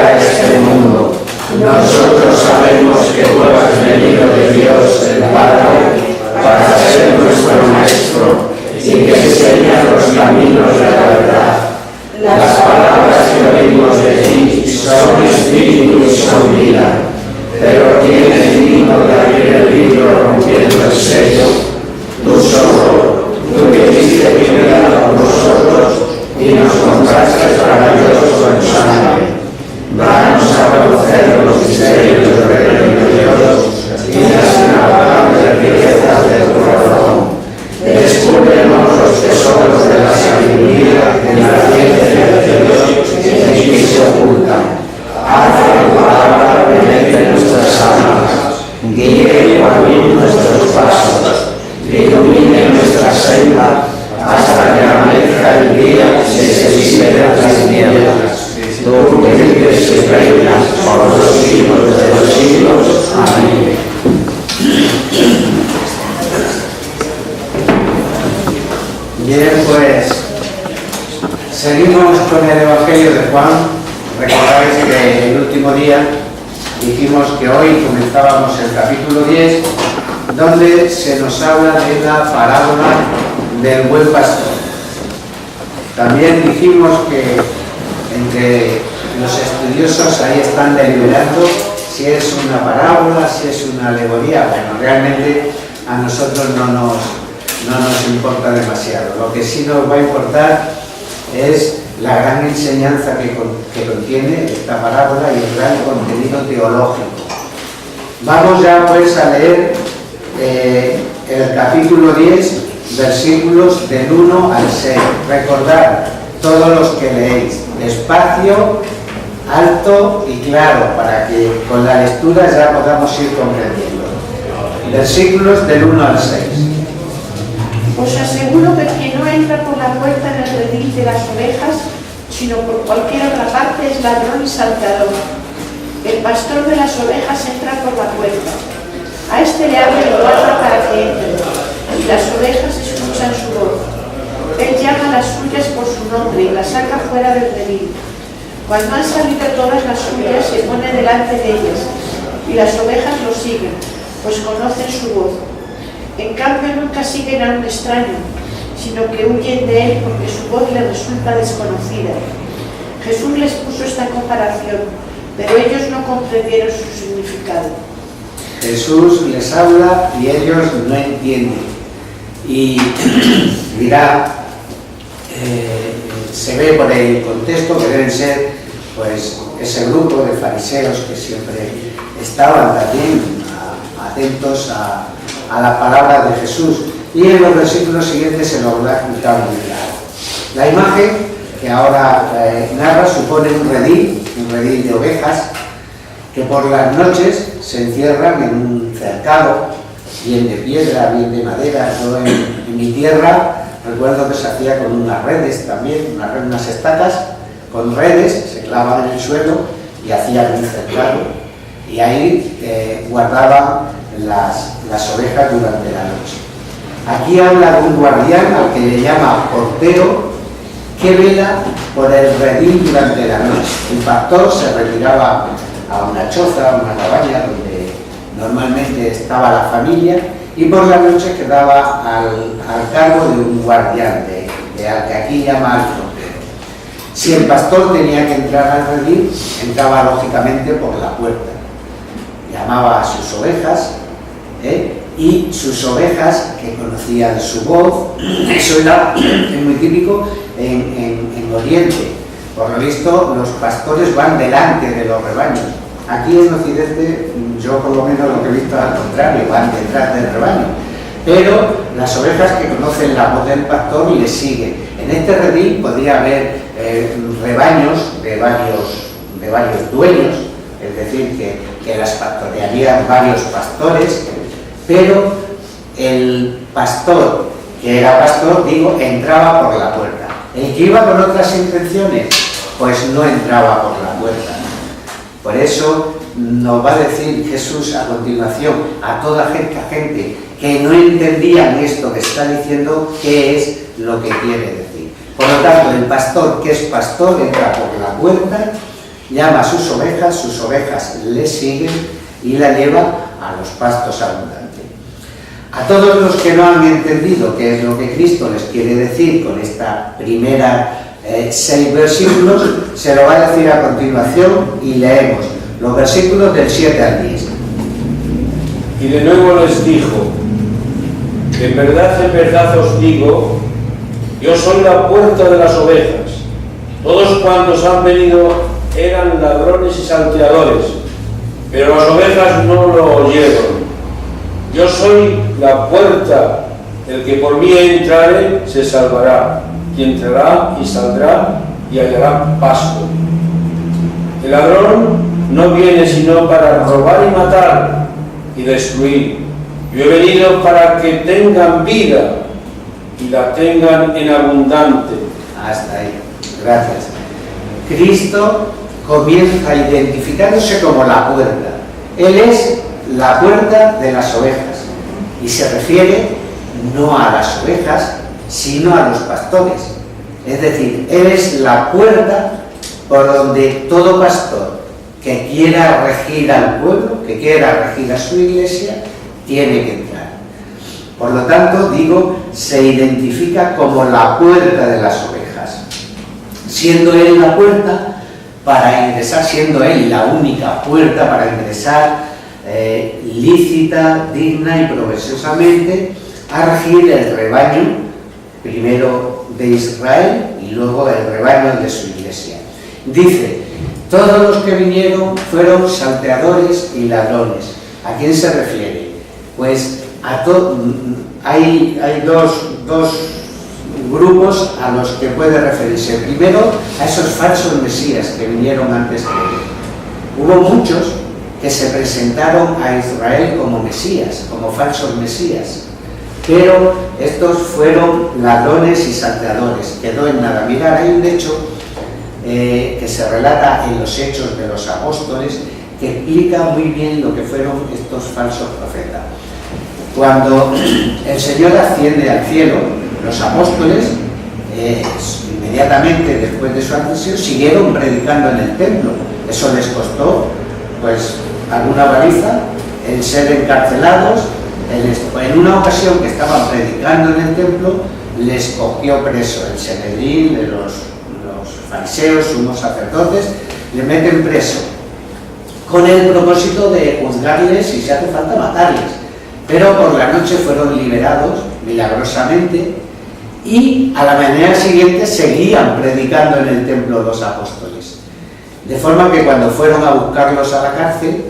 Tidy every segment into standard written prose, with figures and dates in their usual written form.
a este mundo. Nosotros sabemos que tú has venido de Dios el Padre para ser nuestro Maestro y que enseña los caminos de la verdad. Las palabras que oímos de ti son espíritu y son vida, pero tienes digno de abrir el libro rompiendo el sello. Tú solo, tú que diste primero por nosotros y nos compraste para Dios con sangre. Danos a conocer los misterios del reino de Dios y las inagables riquezas de tu razón. Descúbrenos los tesoros de la sabiduría en la ciencia de Dios en ti se ocultan. Haz que tu palabra penetre nuestras almas, guíe y camine nuestros pasos, ilumine nuestra senda hasta que amanezca el día y se disipen las tinieblas. Tú que vives y reinas por los siglos de los siglos. Amén. Bien, pues seguimos con el Evangelio de Juan. Recordáis que el último día dijimos que hoy comenzábamos el capítulo 10, donde se nos habla de la parábola del buen pastor. También dijimos que entre los estudiosos ahí están deliberando si es una parábola, si es una alegoría. Bueno, realmente a nosotros no nos importa demasiado. Lo que sí nos va a importar es la gran enseñanza que contiene esta parábola y el gran contenido teológico. Vamos ya pues a leer el capítulo 10, versículos del 1 al 6. Recordad, todos los que leéis, despacio, alto y claro, para que con la lectura ya podamos ir comprendiendo. Versículos del 1 al 6. Os aseguro que quien no entra por la puerta en el redil de las ovejas, sino por cualquier otra parte, es ladrón y salteador. El pastor de las ovejas entra por la puerta. A este le abre la puerta para que entre, y las ovejas escuchan su voz. Él llama a las suyas por su nombre y las saca fuera del redil. Cuando han salido todas las suyas, se pone delante de ellas, y las ovejas lo siguen, pues conocen su voz. En cambio, nunca siguen a un extraño, sino que huyen de él porque su voz les resulta desconocida. Jesús les puso esta comparación, pero ellos no comprendieron su significado. Jesús les habla y ellos no entienden. Y dirá, se ve por el contexto que deben ser pues ese grupo de fariseos que siempre estaban también atentos a la palabra de Jesús. Y en los versículos siguientes se nos va a explicar muy claro. La imagen que ahora narra supone un redil de ovejas que por las noches se encierran en un cercado, bien de piedra, bien de madera. Yo en mi tierra recuerdo que se hacía con unas redes también, unas estacas con redes, se clavaban en el suelo y hacían un cercado, y ahí guardaban las ovejas durante la noche. Aquí habla de un guardián al que le llama portero, que vela por el redil durante la noche. El pastor se retiraba a una choza, a una cabaña donde normalmente estaba la familia, y por la noche quedaba al cargo de un guardián, de al que aquí llama al portero. Si el pastor tenía que entrar al redil, entraba lógicamente por la puerta, llamaba a sus ovejas, y sus ovejas, que conocían su voz. Eso era muy típico en Oriente. Por lo visto, los pastores van delante de los rebaños. Aquí en Occidente, yo por lo menos lo que he visto al contrario, van detrás del rebaño. Pero las ovejas que conocen la voz del pastor le siguen. En este redil podría haber rebaños de varios dueños, es decir, que las pastorearían varios pastores, pero el pastor, que era pastor, entraba por la puerta. El que iba con otras intenciones, pues no entraba por la puerta. Por eso nos va a decir Jesús a continuación a toda gente que no entendían esto que está diciendo, qué es lo que quiere decir. Por lo tanto, el pastor, que es pastor, entra por la puerta, llama a sus ovejas le siguen y la lleva a los pastos abundantes. A todos los que no han entendido qué es lo que Cristo les quiere decir con esta primera 6 versículos, se lo va a decir a continuación y leemos los versículos del 7 al 10. Y de nuevo les dijo: en verdad os digo, yo soy la puerta de las ovejas. Todos cuantos han venido eran ladrones y salteadores, pero las ovejas no lo oyeron. Yo soy la puerta, el que por mí entrare se salvará, y entrará y saldrá y hallará pasto. El ladrón no viene sino para robar y matar y destruir. Yo he venido para que tengan vida y la tengan en abundante. Hasta ahí, gracias. Cristo comienza identificándose como la puerta. Él es la puerta de las ovejas y se refiere no a las ovejas, sino a los pastores. Es decir, Él es la puerta por donde todo pastor que quiera regir al pueblo, que quiera regir a su iglesia, tiene que entrar. Por lo tanto, digo, se identifica como la puerta de las ovejas, siendo Él la puerta para ingresar, siendo Él la única puerta para ingresar lícita, digna y provechosamente a regir el rebaño, primero de Israel y luego el rebaño de su iglesia. Dice: todos los que vinieron fueron salteadores y ladrones. ¿A quién se refiere? Pues hay dos grupos a los que puede referirse. Primero, a esos falsos mesías que vinieron antes de él. Hubo muchos que se presentaron a Israel como mesías, como falsos mesías, pero estos fueron ladrones y salteadores. Quedó en nada. Mirad, hay un hecho que se relata en los Hechos de los Apóstoles que explica muy bien lo que fueron estos falsos profetas. Cuando el Señor asciende al cielo, los apóstoles inmediatamente después de su ascensión siguieron predicando en el templo. Eso les costó pues alguna baliza, el ser encarcelados. En una ocasión que estaban predicando en el templo, les cogió preso el Sanedrín de los fariseos, unos sacerdotes, le meten preso con el propósito de juzgarles y si hace falta matarles, pero por la noche fueron liberados milagrosamente y a la mañana siguiente seguían predicando en el templo los apóstoles, de forma que cuando fueron a buscarlos a la cárcel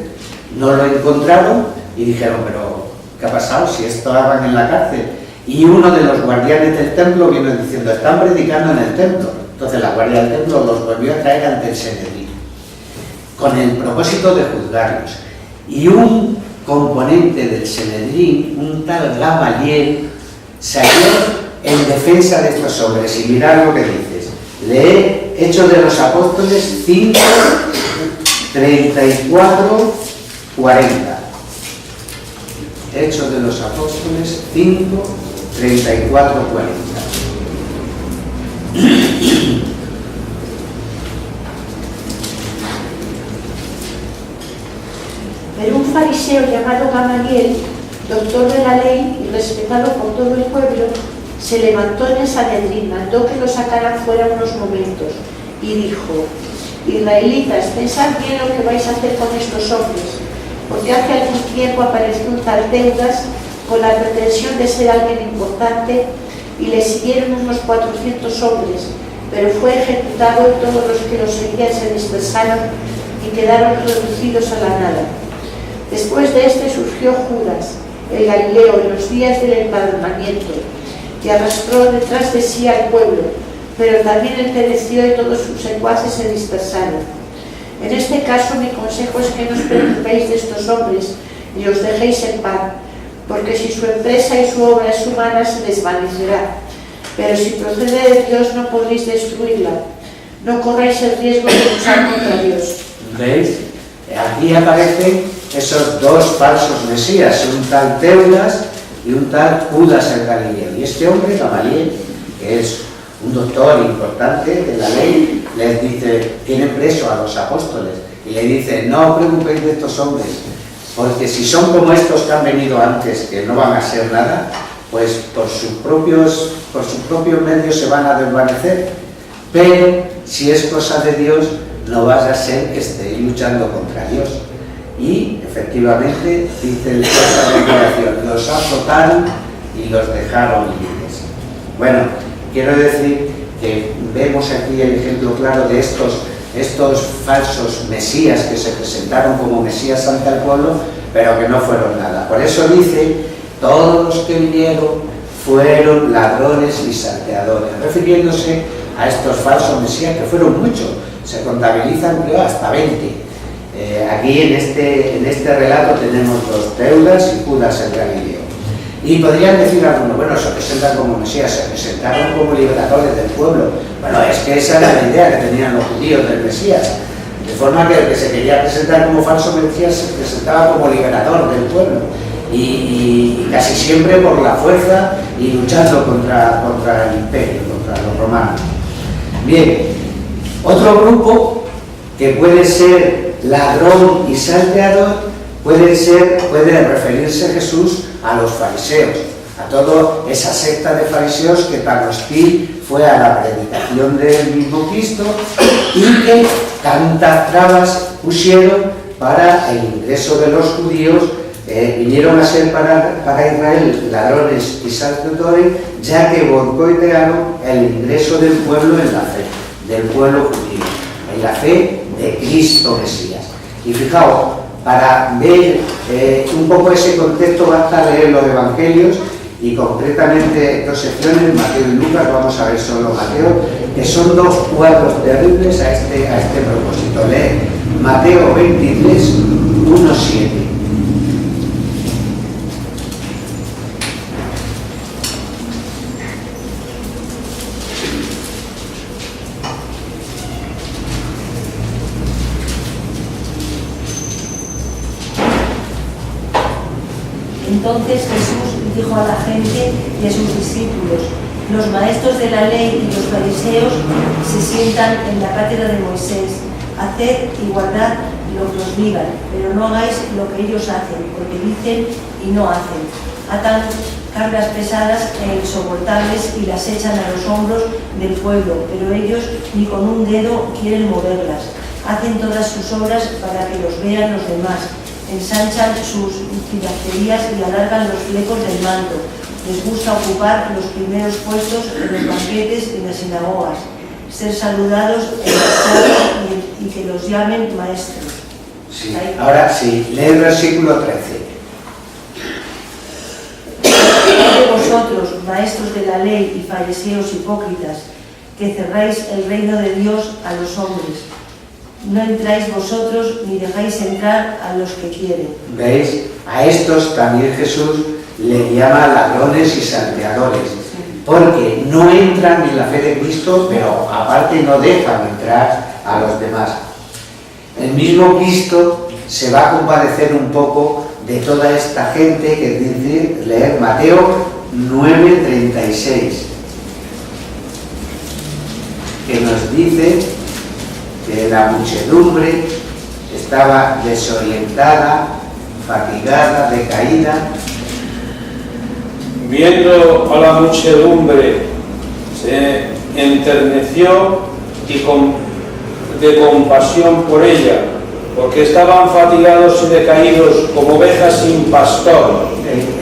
no lo encontraron y dijeron: pero ¿qué ha pasado si estaban en la cárcel? Y uno de los guardianes del templo vino diciendo: están predicando en el templo. Entonces la guardia del templo los volvió a traer ante el Sanedrín con el propósito de juzgarlos. Y un componente del Sanedrín, un tal Gamaliel, salió en defensa de estos hombres. Y mirad lo que dices. Lee Hechos de los Apóstoles 5, 34, 40. Hechos de los Apóstoles 5, 34, 40. Pero un fariseo llamado Gamaliel, doctor de la ley y respetado por todo el pueblo, se levantó en el Sanedrín, mandó que lo sacaran fuera unos momentos y dijo: israelitas, pensad bien lo que vais a hacer con estos hombres, porque hace algún tiempo apareció un tal Teudas con la pretensión de ser alguien importante y le siguieron unos 400 hombres, pero fue ejecutado y todos los que lo seguían se dispersaron y quedaron reducidos a la nada. Después de este surgió Judas, el Galileo, en los días del empadronamiento, que arrastró detrás de sí al pueblo, pero también entereció y todos sus secuaces se dispersaron. En este caso mi consejo es que no os preocupéis de estos hombres y os dejéis en paz, porque si su empresa y su obra es humana se desvanecerá, pero si procede de Dios no podréis destruirla. No corráis el riesgo de luchar contra Dios. ¿Veis? Aquí aparecen esos dos falsos mesías, un tal Teudas y un tal Judas el Galileo. Y este hombre, Gamaliel, que es un doctor importante de la ley, les dice, tienen preso a los apóstoles, y le dice, no os preocupéis de estos hombres, porque si son como estos que han venido antes, que no van a ser nada, pues por sus propios medios se van a desvanecer. Pero si es cosa de Dios, no vas a ser que estéis luchando contra Dios. Y efectivamente, dice esta declaración, los azotaron y los dejaron libres. Bueno, quiero decir que vemos aquí el ejemplo claro de estos falsos mesías que se presentaron como mesías ante el pueblo, pero que no fueron nada. Por eso dice, todos los que vinieron fueron ladrones y salteadores, refiriéndose a estos falsos mesías, que fueron muchos, se contabilizan creo hasta 20. Aquí en este relato tenemos los Teudas y Judas el Galileo. Y podrían decir algunos, bueno, se presentan como mesías, se presentaron como liberadores del pueblo. Bueno, es que esa era la idea que tenían los judíos del Mesías. De forma que el que se quería presentar como falso mesías se presentaba como liberador del pueblo. Y casi siempre por la fuerza y luchando contra el imperio, contra los romanos. Bien, otro grupo que puede ser ladrón y salteador puede referirse Jesús a los fariseos, a toda esa secta de fariseos que tan hostil fue a la predicación del mismo Cristo y que tantas trabas pusieron para el ingreso de los judíos. Vinieron a ser para Israel ladrones y salteadores, ya que boicotearon el ingreso del pueblo en la fe, del pueblo judío, en la fe de Cristo Mesías. Y fijaos, para ver un poco ese contexto basta leer los evangelios y concretamente dos secciones, Mateo y Lucas. Vamos a ver solo Mateo, que son dos cuadros terribles a este propósito. Lee Mateo 23, 1-7. Entonces Jesús dijo a la gente y a sus discípulos, los maestros de la ley y los fariseos se sientan en la cátedra de Moisés. Haced y guardad lo que os digan, pero no hagáis lo que ellos hacen, porque dicen y no hacen. Atan cargas pesadas e insoportables y las echan a los hombros del pueblo, pero ellos ni con un dedo quieren moverlas. Hacen todas sus obras para que los vean los demás. Ensanchan sus filacterías y alargan los flecos del manto. Les gusta ocupar los primeros puestos en los banquetes y en las sinagogas, ser saludados en las calles y que los llamen maestros. Sí. Ahora sí, lee el versículo 13. De vosotros, maestros de la ley y fariseos hipócritas, que cerráis el reino de Dios a los hombres. No entráis vosotros ni dejáis entrar a los que quieren. ¿Veis? A estos también Jesús le llama ladrones y salteadores, porque no entran en la fe de Cristo, pero aparte no dejan entrar a los demás. El mismo Cristo se va a compadecer un poco de toda esta gente, que dice, leer Mateo 9:36, que nos dice que la muchedumbre estaba desorientada, fatigada, decaída. Viendo a la muchedumbre, se enterneció y de compasión por ella, porque estaban fatigados y decaídos como ovejas sin pastor.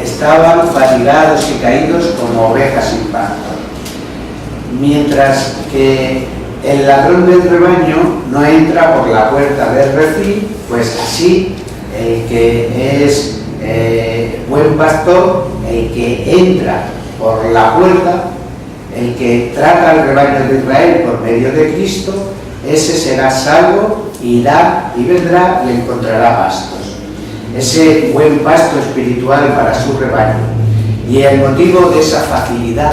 Estaban fatigados y caídos como ovejas sin pastor. Mientras que el ladrón del rebaño no entra por la puerta del redil, pues así el que es buen pastor, el que entra por la puerta, el que trata al rebaño de Israel por medio de Cristo, ese será salvo, irá y vendrá y encontrará pastos. Ese buen pasto espiritual para su rebaño. Y el motivo de esa facilidad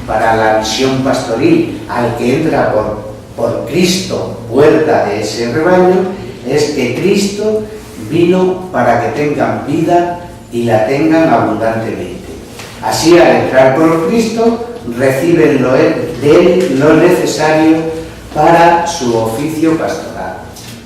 para la misión pastoril al que entra por Cristo, puerta de ese rebaño, es que Cristo vino para que tengan vida y la tengan abundantemente. Así, al entrar por Cristo, reciben den lo necesario para su oficio pastoral.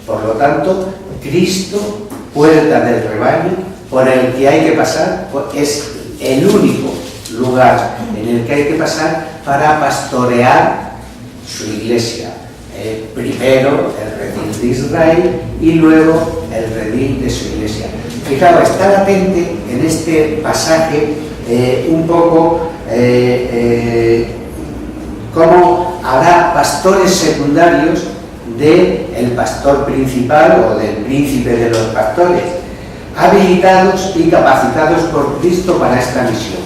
Por lo tanto, Cristo, puerta del rebaño, por el que hay que pasar, es el único lugar en el que hay que pasar para pastorear su iglesia. Primero el redil de Israel y luego el redil de su iglesia. Fijaos, está latente en este pasaje un poco cómo habrá pastores secundarios del pastor principal o del príncipe de los pastores, habilitados y capacitados por Cristo para esta misión.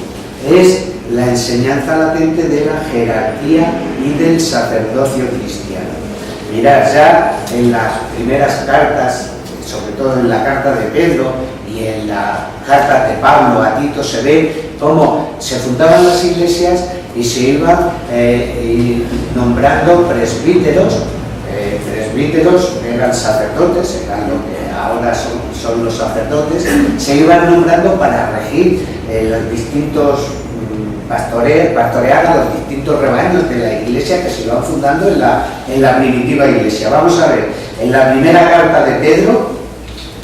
Es la enseñanza latente de la jerarquía y del sacerdocio cristiano. Mirad, ya en las primeras cartas, sobre todo en la carta de Pedro y en la carta de Pablo a Tito, se ve cómo se fundaban las iglesias y se iban nombrando presbíteros. Presbíteros eran sacerdotes, eran lo que ahora son los sacerdotes, se iban nombrando para regir los distintos pastorear a los distintos rebaños de la iglesia que se iban fundando en la primitiva iglesia. Vamos a ver, en la primera carta de Pedro,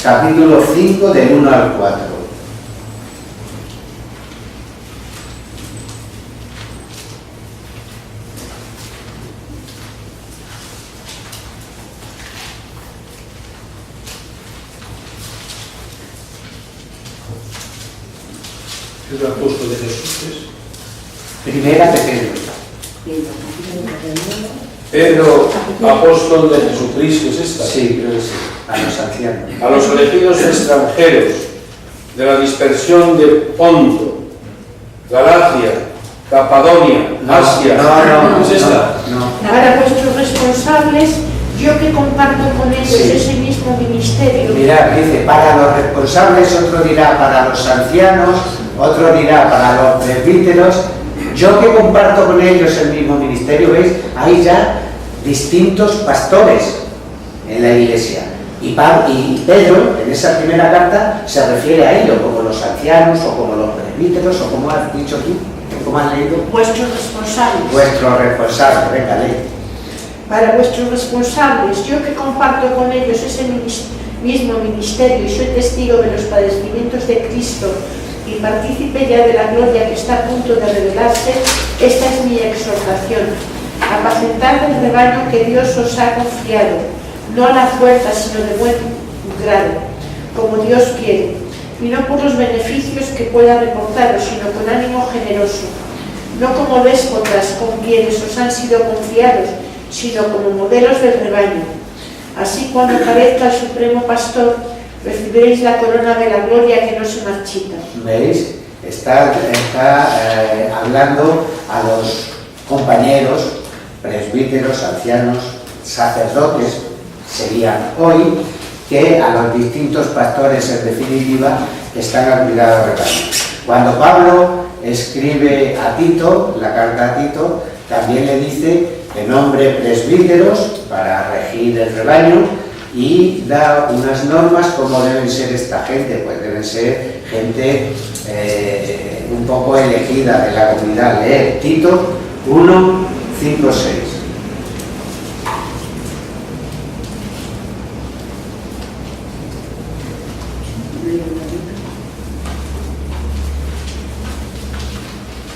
capítulo 5, del 1 al 4. ¿Es el apóstol de Jesús? Primera de Pedro. Pedro, apóstol de Jesucristo, ¿es esta? Sí, creo que sí, a los ancianos. A los elegidos extranjeros de la dispersión de Ponto, Galacia, Capadonia, Asia. No, ¿Es esta? no. Para vuestros responsables, yo que comparto con ellos ese mismo ministerio. Mirad, dice, para los responsables, otro dirá para los ancianos, otro dirá para los presbíteros. Yo que comparto con ellos el mismo ministerio, ¿veis? Hay ya distintos pastores en la iglesia. Y Pedro, en esa primera carta, se refiere a ello, como los ancianos, o como los presbíteros, o como has dicho tú, como has leído. Vuestros responsables. Vuestros responsables, venga, lee. Para vuestros responsables, yo que comparto con ellos ese mismo ministerio y soy testigo de los padecimientos de Cristo y partícipe ya de la gloria que está a punto de revelarse, esta es mi exhortación: apacentad el rebaño que Dios os ha confiado, no a la fuerza, sino de buen grado, como Dios quiere, y no por los beneficios que pueda reportaros, sino con ánimo generoso, no como déspotas con quienes os han sido confiados, sino como modelos del rebaño. Así, cuando aparezca el Supremo Pastor, recibiréis la corona de la gloria que no se marchita. ¿Veis? Está hablando a los compañeros, presbíteros, ancianos, sacerdotes, serían hoy, que a los distintos pastores, en definitiva, que están al cuidado del rebaño. Cuando Pablo escribe a Tito, la carta a Tito, también le dice que nombre presbíteros para regir el rebaño y da unas normas como deben ser esta gente. Pues deben ser gente un poco elegida de la comunidad. Leer Tito 1, 5, 6.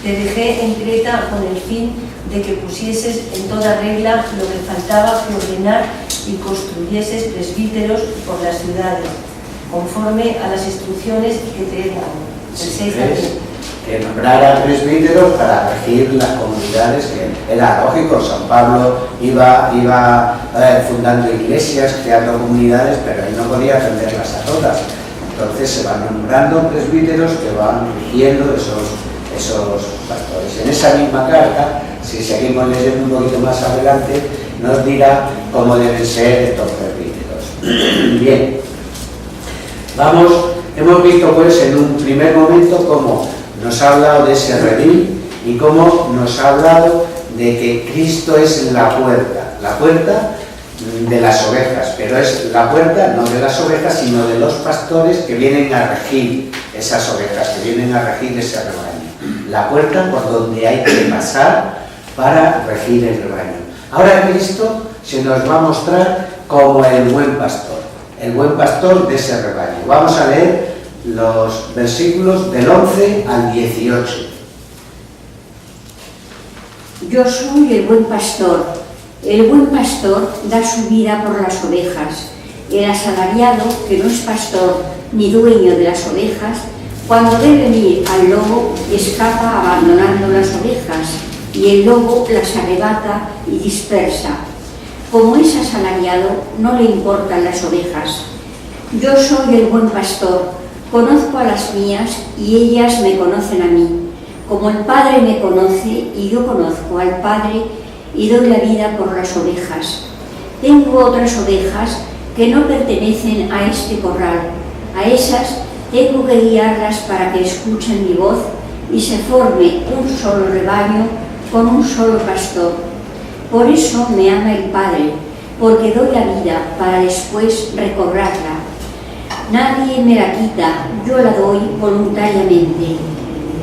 Te dejé en Creta con el fin de que pusieses en toda regla lo que faltaba que ordenar y construyeses presbíteros por las ciudades, conforme a las instrucciones que te he dado. Que nombrara presbíteros para regir las comunidades, que era lógico. San Pablo iba fundando iglesias, creando comunidades, pero él no podía atenderlas a todas. Entonces se van nombrando presbíteros que van rigiendo esos pastores. En esa misma carta, si seguimos leyendo un poquito más adelante, nos dirá cómo deben ser estos presbíteros. Bien, hemos visto pues en un primer momento cómo nos ha hablado de ese redil y cómo nos ha hablado de que Cristo es la puerta de las ovejas, pero es la puerta no de las ovejas, sino de los pastores que vienen a regir esas ovejas, que vienen a regir ese rebaño. La puerta por donde hay que pasar para regir el rebaño. Ahora Cristo se nos va a mostrar como el buen pastor de ese rebaño. Vamos a leer los versículos del 11 al 18. Yo soy el buen pastor. El buen pastor da su vida por las ovejas. El asalariado, que no es pastor ni dueño de las ovejas, cuando ve venir al lobo, escapa abandonando las ovejas, y el lobo las arrebata y dispersa. Como es asalariado, no le importan las ovejas. Yo soy el buen pastor, conozco a las mías y ellas me conocen a mí. Como el Padre me conoce y yo conozco al Padre y doy la vida por las ovejas. Tengo otras ovejas que no pertenecen a este corral. A esas tengo que guiarlas para que escuchen mi voz y se forme un solo rebaño con un solo pastor. Por eso me ama el Padre, porque doy la vida para después recobrarla. Nadie me la quita, yo la doy voluntariamente.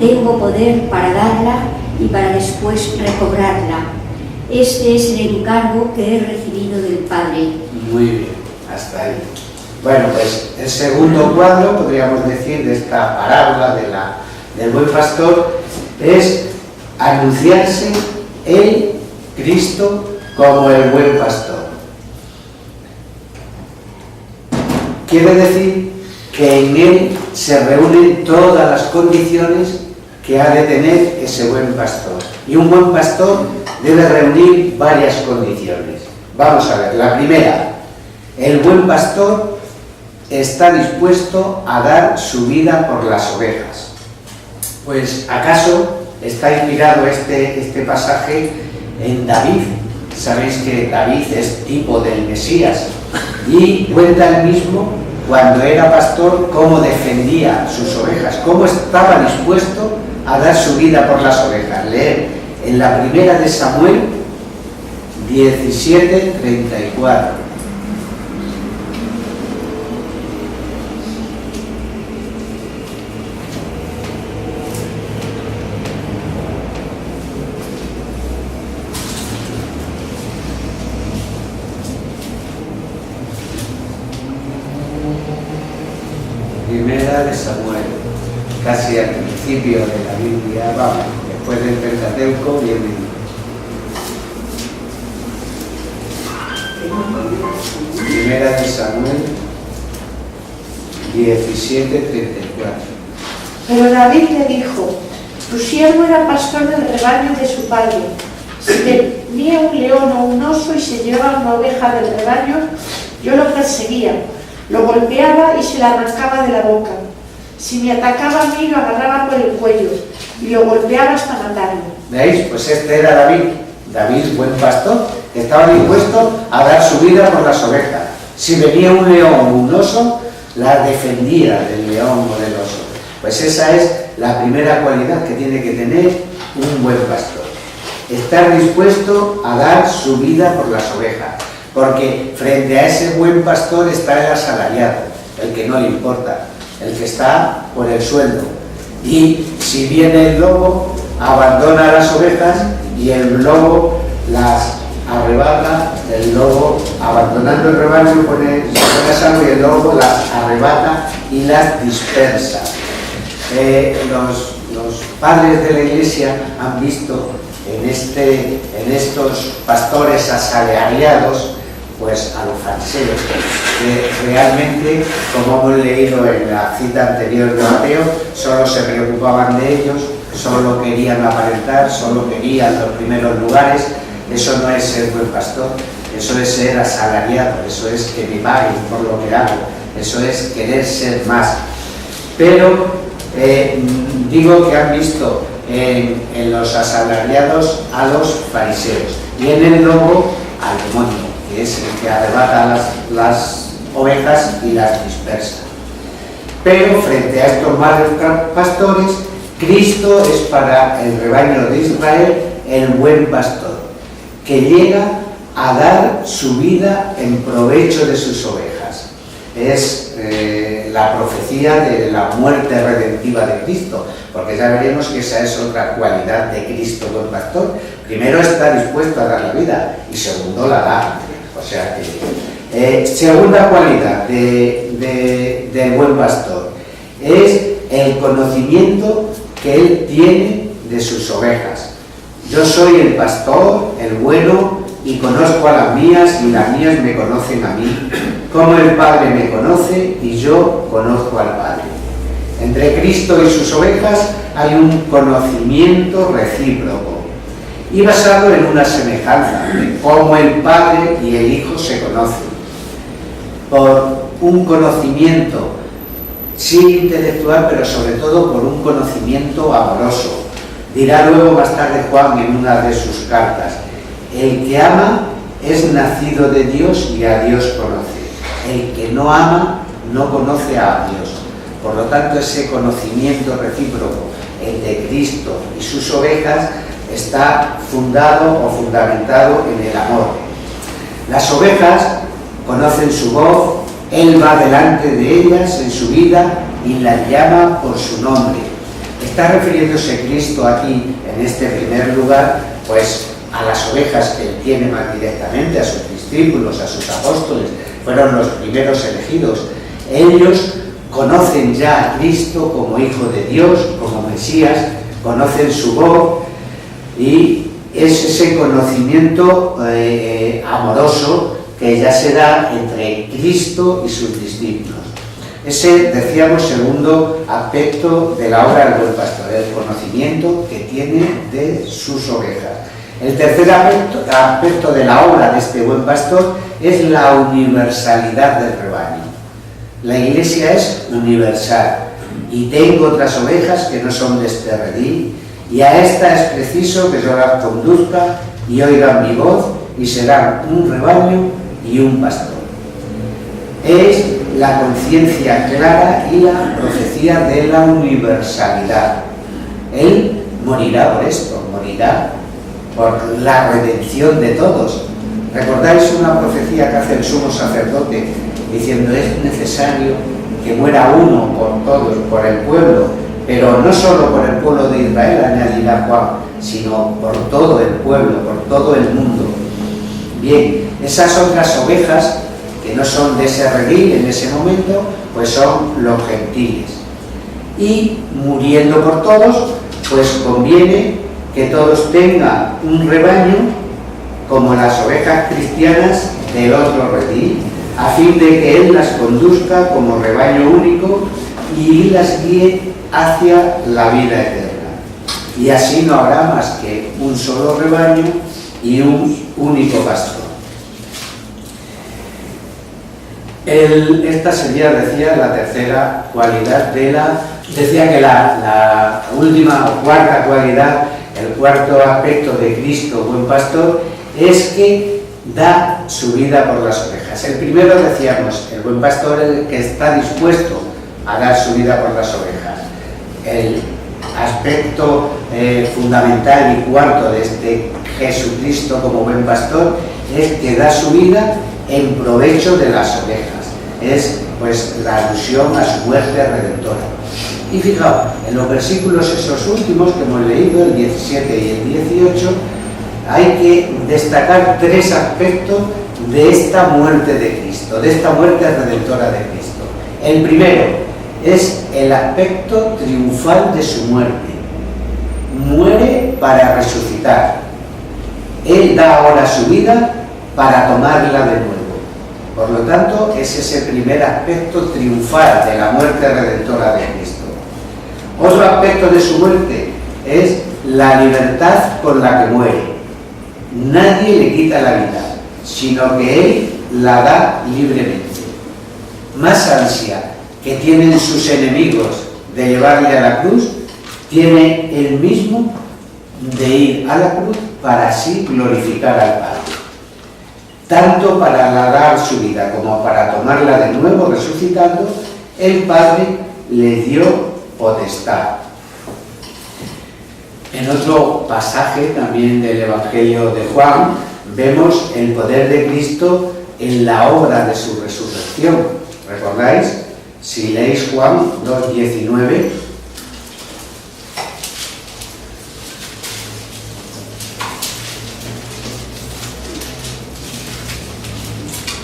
Tengo poder para darla y para después recobrarla. Este es el encargo que he recibido del Padre. Muy bien, hasta ahí. Bueno, pues el segundo cuadro, podríamos decir, de esta parábola del buen pastor, es anunciarse el Cristo como el buen pastor. Quiere decir que en él se reúnen todas las condiciones que ha de tener ese buen pastor. Y un buen pastor debe reunir varias condiciones. Vamos a ver, la primera, el buen pastor está dispuesto a dar su vida por las ovejas. Pues, ¿acaso está inspirado este pasaje en David? Sabéis que David es tipo del Mesías y cuenta él mismo, cuando era pastor, cómo defendía sus ovejas, cómo estaba dispuesto a dar su vida por las ovejas. Leer en la primera de Samuel 17:34. Primera de Samuel, casi al principio de la Biblia, vamos, después del Pentateuco viene. Primera de Samuel 17:34. Pero David le dijo: tu siervo era pastor del rebaño de su padre. Si venía un león o un oso y se llevaba una oveja del rebaño, yo lo perseguía, lo golpeaba y se la arrancaba de la boca. Si me atacaba a mí, lo agarraba por el cuello y lo golpeaba hasta matarlo. ¿Veis? Pues este era David, buen pastor, que estaba dispuesto a dar su vida por las ovejas. Si venía un león o un oso, la defendía del león o del oso. Pues esa es la primera cualidad que tiene que tener un buen pastor. Estar dispuesto a dar su vida por las ovejas. Porque frente a ese buen pastor está el asalariado, el que no le importa, el que está por el sueldo. Y si viene el lobo, abandona las ovejas y el lobo las arrebata, el lobo, abandonando el rebaño, se pone a salvo y el lobo las arrebata y las dispersa. Los padres de la Iglesia han visto en estos pastores asalariados pues a los fariseos, que realmente, como hemos leído en la cita anterior de Mateo, solo se preocupaban de ellos, solo querían aparentar, solo querían los primeros lugares. Eso no es ser buen pastor, eso es ser asalariado, eso es que me paguen por lo que hago, eso es querer ser más. Pero digo que han visto en los asalariados a los fariseos y en el lobo al demonio, que es el que arrebata las ovejas y las dispersa. Pero frente a estos malos pastores, Cristo es para el rebaño de Israel el buen pastor, que llega a dar su vida en provecho de sus ovejas. Es la profecía de la muerte redentiva de Cristo, porque ya veremos que esa es otra cualidad de Cristo buen pastor. Primero, está dispuesto a dar la vida, y segundo, la da. O sea que, segunda cualidad del buen pastor es el conocimiento que él tiene de sus ovejas. Yo soy el pastor, el bueno, y conozco a las mías, y las mías me conocen a mí, como el Padre me conoce y yo conozco al Padre. Entre Cristo y sus ovejas hay un conocimiento recíproco y basado en una semejanza de cómo el Padre y el Hijo se conocen, por un conocimiento sí intelectual, pero sobre todo por un conocimiento amoroso. Dirá luego más tarde Juan en una de sus cartas: el que ama es nacido de Dios y a Dios conoce. El que no ama no conoce a Dios. Por lo tanto, ese conocimiento recíproco entre Cristo y sus ovejas está fundado o fundamentado en el amor. Las ovejas conocen su voz, Él va delante de ellas en su vida y las llama por su nombre. Está refiriéndose Cristo aquí, en este primer lugar, pues a las ovejas que Él tiene más directamente, a sus discípulos, a sus apóstoles, fueron los primeros elegidos. Ellos conocen ya a Cristo como Hijo de Dios, como Mesías, conocen su voz, y es ese conocimiento amoroso que ya se da entre Cristo y sus discípulos. Ese, decíamos, segundo aspecto de la obra del buen pastor, el conocimiento que tiene de sus ovejas. El tercer aspecto de la obra de este buen pastor es la universalidad del rebaño. La Iglesia es universal, y tengo otras ovejas que no son de este redil, y a esta es preciso que yo las conduzca y oigan mi voz, y serán un rebaño y un pastor. Es la conciencia clara y la profecía de la universalidad. Él morirá por esto, morirá por la redención de todos. ¿Recordáis una profecía que hace el sumo sacerdote diciendo: es necesario que muera uno por todos, por el pueblo, pero no solo por el pueblo de Israel, añadirá Juan, sino por todo el pueblo, por todo el mundo? Bien, esas otras ovejas que no son de ese redil en ese momento, pues son los gentiles. Y muriendo por todos, pues conviene que todos tengan un rebaño como las ovejas cristianas del otro redil, a fin de que Él las conduzca como rebaño único y las guíe hacia la vida eterna. Y así no habrá más que un solo rebaño y un único pastor. Esta sería, decía, la tercera cualidad de la... Decía que la última o cuarta cualidad, el cuarto aspecto de Cristo, buen pastor, es que da su vida por las ovejas. El primero, decíamos, el buen pastor, el que está dispuesto a dar su vida por las ovejas. El aspecto fundamental y cuarto de este Jesucristo como buen pastor es que da su vida en provecho de las ovejas. Es, pues, la alusión a su muerte redentora. Y fijaos, en los versículos esos últimos que hemos leído, el 17 y el 18, hay que destacar tres aspectos de esta muerte de Cristo, de esta muerte redentora de Cristo. El primero es el aspecto triunfal de su muerte. Muere para resucitar. Él da ahora su vida para tomarla de nuevo. Por lo tanto, es ese primer aspecto triunfal de la muerte redentora de Cristo. Otro aspecto de su muerte es la libertad con la que muere. Nadie le quita la vida, sino que Él la da libremente. Más ansia que tienen sus enemigos de llevarle a la cruz, tiene Él mismo de ir a la cruz para así glorificar al Padre. Tanto para dar su vida como para tomarla de nuevo resucitando, el Padre le dio potestad. En otro pasaje también del Evangelio de Juan vemos el poder de Cristo en la obra de su resurrección. ¿Recordáis? Si leéis Juan 2:19,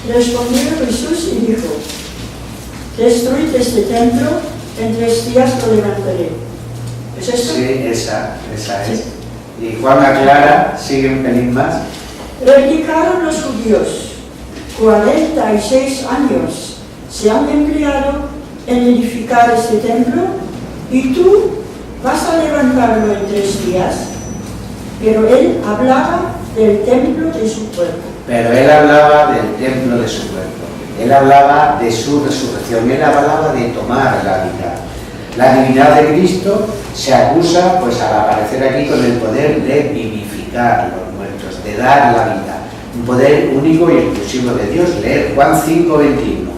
respondió Jesús y dijo: destruid este templo, en 3 días lo levantaré. ¿Es esto? sí, esa es. Y Juan aclara, sigue un pelín más. Replicaron los judíos: 46 años se han empleado en edificar este templo y tú vas a levantarlo en 3 días. Pero él hablaba del templo de su cuerpo. Pero él hablaba del templo de su cuerpo, él hablaba de su resurrección, él hablaba de tomar la vida. La divinidad de Cristo se acusa, pues al aparecer aquí, con el poder de vivificar a los muertos, de dar la vida, un poder único y exclusivo de Dios. Leer Juan 5:21.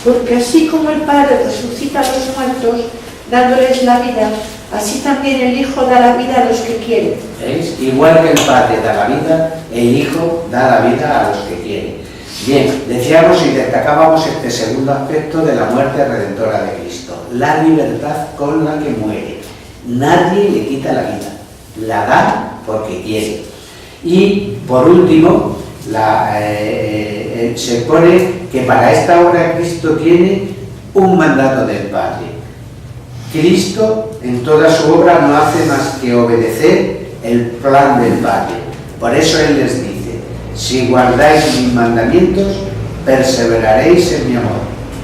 Porque así como el Padre resucita a los muertos, dándoles la vida, así también el Hijo da la vida a los que quiere. ¿Veis? Igual que el Padre da la vida, el Hijo da la vida a los que quiere. Bien, decíamos y destacábamos este segundo aspecto de la muerte redentora de Cristo, la libertad con la que muere. Nadie le quita la vida, la da porque quiere. Y por último, se pone que para esta obra Cristo tiene un mandato del Padre. Cristo en toda su obra no hace más que obedecer el plan del Padre. Por eso Él les dice: si guardáis mis mandamientos, perseveraréis en mi amor,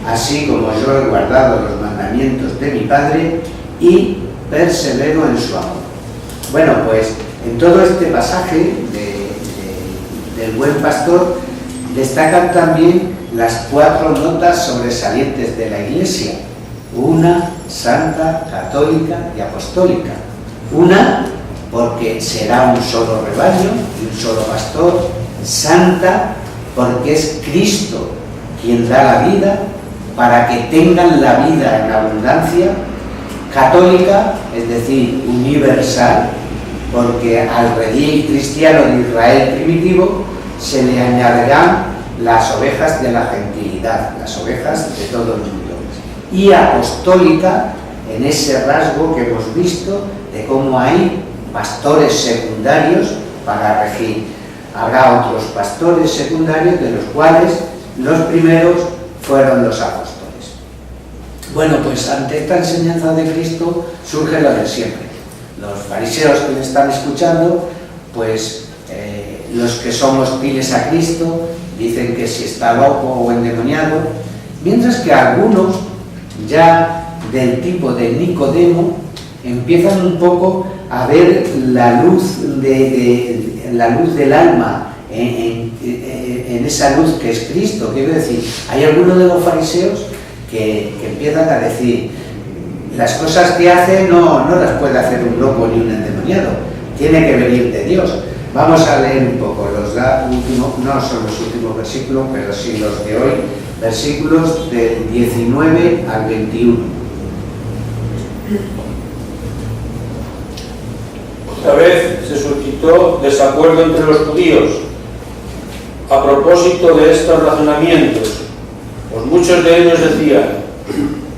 así como yo he guardado los mandamientos de mi Padre y persevero en su amor. Bueno, pues en todo este pasaje del buen pastor destacan también las 4 notas sobresalientes de la Iglesia: una, santa, católica y apostólica. Una, porque será un solo rebaño y un solo pastor. Santa, porque es Cristo quien da la vida para que tengan la vida en abundancia. Católica, es decir, universal, porque al redil cristiano de Israel primitivo se le añadirán las ovejas de la gentilidad, las ovejas de todo el mundo. Y apostólica, en ese rasgo que hemos visto de cómo hay pastores secundarios para regir. Habrá otros pastores secundarios, de los cuales los primeros fueron los apóstoles. Bueno, pues ante esta enseñanza de Cristo surge lo de siempre. Los fariseos que le están escuchando, pues los que son hostiles a Cristo dicen que si está loco o endemoniado, mientras que algunos, ya del tipo de Nicodemo, empiezan un poco a ver la luz la luz del alma en esa luz que es Cristo. Quiero decir, hay algunos de los fariseos que empiezan a decir: las cosas que hace no las puede hacer un loco ni un endemoniado, tiene que venir de Dios. Vamos a leer un poco no son los últimos versículos, pero sí los de hoy, versículos del 19 al 21. Otra vez se suscitó desacuerdo entre los judíos a propósito de estos razonamientos, pues muchos de ellos decían: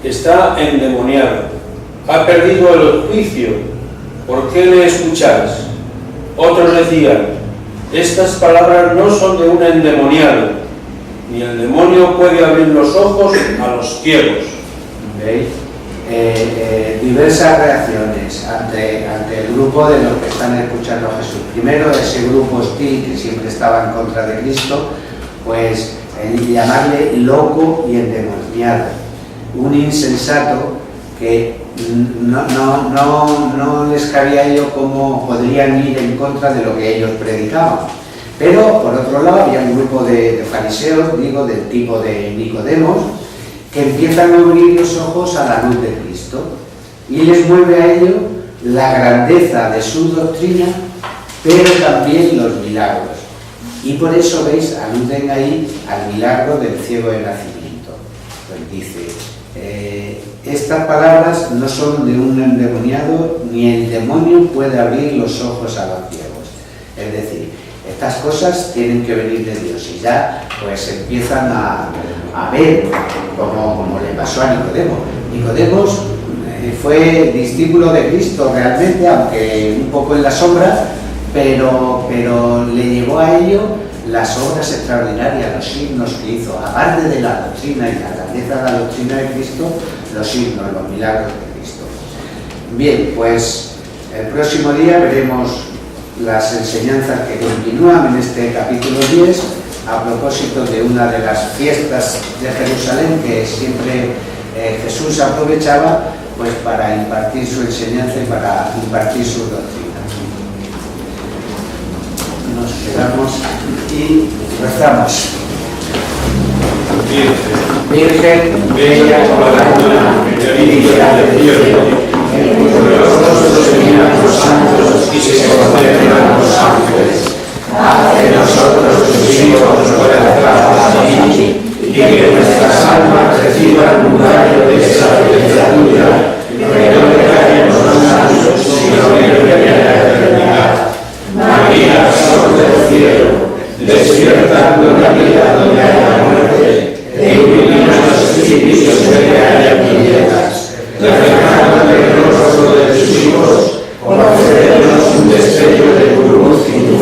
está endemoniado, ha perdido el juicio, ¿por qué le escucháis? Otros decían: estas palabras no son de un endemoniado, ni el demonio puede abrir los ojos a los ciegos. ¿Veis? Diversas reacciones ante el grupo de los que están escuchando a Jesús. Primero, ese grupo hostil que siempre estaba en contra de Cristo, pues el llamarle loco y endemoniado, un insensato que no les cabía a ellos cómo podrían ir en contra de lo que ellos predicaban. Pero por otro lado había un grupo de fariseos, digo, del tipo de Nicodemos, que empiezan a abrir los ojos a la luz de Cristo y les mueve a ello la grandeza de su doctrina, pero también los milagros. Y por eso, veis, aluden ahí al milagro del ciego de nacimiento. Pues dice, estas palabras no son de un endemoniado, ni el demonio puede abrir los ojos a los ciegos. Es decir, estas cosas tienen que venir de Dios y ya pues empiezan a ver, como le pasó a Nicodemo. Nicodemo fue discípulo de Cristo realmente, aunque un poco en la sombra, pero le llevó a ello las obras extraordinarias, los signos que hizo, aparte de la doctrina y la grandeza de la doctrina de Cristo, los signos, los milagros de Cristo. Bien, pues el próximo día veremos las enseñanzas que continúan en este capítulo 10 a propósito de una de las fiestas de Jerusalén que siempre Jesús aprovechaba pues para impartir su enseñanza y para impartir su doctrina. Nos quedamos y rezamos. Virgen, bella colorada, bendita del cielo, en cuyo rostro se miran los santos y se conceden a los ángeles. Haz de nosotros tus hijos glorificados a ti, y que nuestras almas reciban un rayo de sabiduría tuya, que no dejaremos los santos, sino que viene la eternidad. María, sol del cielo, despierta con la vida donde haya muerte, e ilumina los espíritus que haya tinieblas, reflejando el rostro de tus hijos, concédenos un destello de tu luz y tu